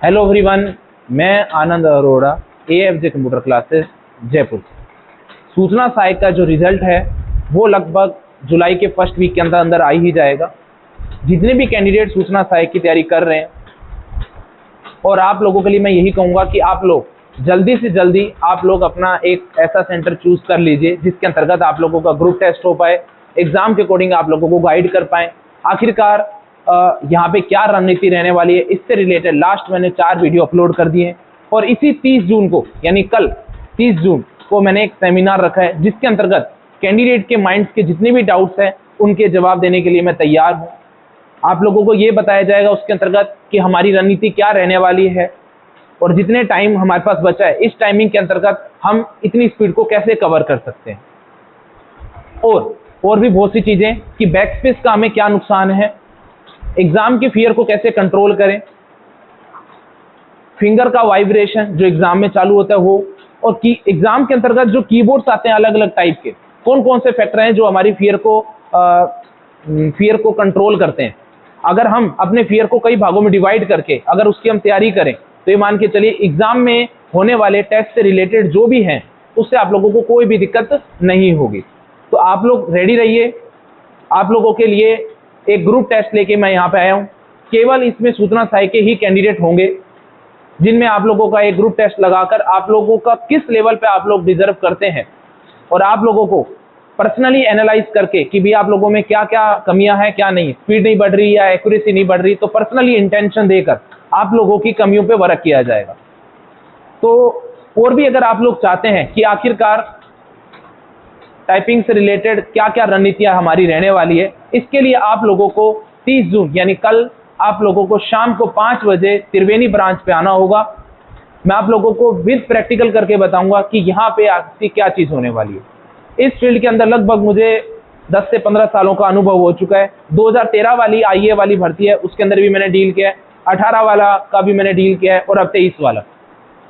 Hello everyone, मैं Anand Arora, AFJ computer classes Jaipur से। सूचना सहायक का जो रिजल्ट है वो लगभग जुलाई के फर्स्ट वीक के अंदर अंदर आ ही जाएगा। जितने भी कैंडिडेट सूचना सहायक की तैयारी कर रहे हैं, और आप लोगों के लिए मैं यही कहूँगा कि आप लोग जल्दी से जल्दी आप लोग अपना एक ऐसा सेंटर चूज कर लीजिए जिसके अंतर्गत आप लोगों का ग्रुप टेस्ट हो पाए, एग्जाम के अकॉर्डिंग आप लोगों को गाइड कर पाएँ। आखिरकार यहाँ पे क्या रणनीति रहने वाली है, इससे रिलेटेड लास्ट मैंने 4 वीडियो अपलोड कर दिए हैं। और इसी 30 जून को, यानी कल 30 जून को मैंने एक सेमिनार रखा है जिसके अंतर्गत कैंडिडेट के माइंड्स के जितने भी डाउट्स हैं उनके जवाब देने के लिए मैं तैयार हूँ। आप लोगों को ये बताया जाएगा उसके अंतर्गत कि हमारी रणनीति क्या रहने वाली है और जितने टाइम हमारे पास बचा है इस टाइमिंग के अंतर्गत हम इतनी स्पीड को कैसे कवर कर सकते हैं, और भी बहुत सी चीजें कि बैकस्पेस का हमें क्या नुकसान है, एग्जाम के फियर को कैसे कंट्रोल करें, फिंगर का वाइब्रेशन जो एग्जाम में चालू होता है वो, और की एग्जाम के अंतर्गत जो कीबोर्ड्स आते हैं अलग अलग टाइप के, कौन कौन से फैक्टर हैं जो हमारी फियर को कंट्रोल करते हैं। अगर हम अपने फियर को कई भागों में डिवाइड करके अगर उसकी हम तैयारी करें तो ये मान के चलिए एग्जाम में होने वाले टेस्ट से रिलेटेड जो भी हैं उससे आप लोगों को कोई भी दिक्कत नहीं होगी। तो आप लोग रेडी रहिए। आप लोगों के लिए एक ग्रुप टेस्ट लेके मैं यहाँ पे आया हूँ। केवल इसमें सूचना सहायक के ही कैंडिडेट होंगे जिनमें आप लोगों का एक ग्रुप टेस्ट लगाकर आप लोगों का किस लेवल पे आप लोग डिजर्व करते हैं और आप लोगों को पर्सनली एनालाइज करके कि भी आप लोगों में क्या क्या कमियां हैं, क्या नहीं, स्पीड नहीं बढ़ रही या एक्यूरेसी नहीं बढ़ रही, तो पर्सनली इंटेंशन देकर आप लोगों की कमियों पे वर्क किया जाएगा। तो और भी अगर आप लोग चाहते हैं कि आखिरकार टाइपिंग से रिलेटेड क्या क्या रणनीतियां हमारी रहने वाली है, इसके लिए आप लोगों को 30 जून यानी कल आप लोगों को शाम को 5 बजे त्रिवेणी ब्रांच पे आना होगा। मैं आप लोगों को विद प्रैक्टिकल करके बताऊंगा कि यहाँ पे आपकी क्या चीज होने वाली है। इस फील्ड के अंदर लगभग मुझे 10 से 15 सालों का अनुभव हो चुका है। 2013 वाली IA वाली भर्ती है उसके अंदर भी मैंने डील किया है, 18 वाला का भी मैंने डील किया है, और अब 23 वाला।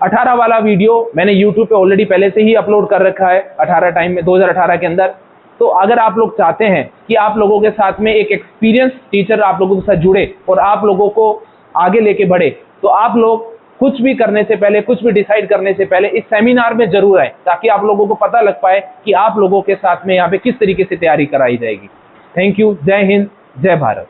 18 वाला वीडियो मैंने YouTube पे ऑलरेडी पहले से ही अपलोड कर रखा है 2018 के अंदर। तो अगर आप लोग चाहते हैं कि आप लोगों के साथ में एक एक्सपीरियंस टीचर आप लोगों के साथ जुड़े और आप लोगों को आगे लेके बढ़े, तो आप लोग कुछ भी करने से पहले, कुछ भी डिसाइड करने से पहले इस सेमिनार में जरूर आए, ताकि आप लोगों को पता लग पाए कि आप लोगों के साथ में यहाँ पे किस तरीके से तैयारी कराई जाएगी। Thank you. जय हिंद, जय भारत।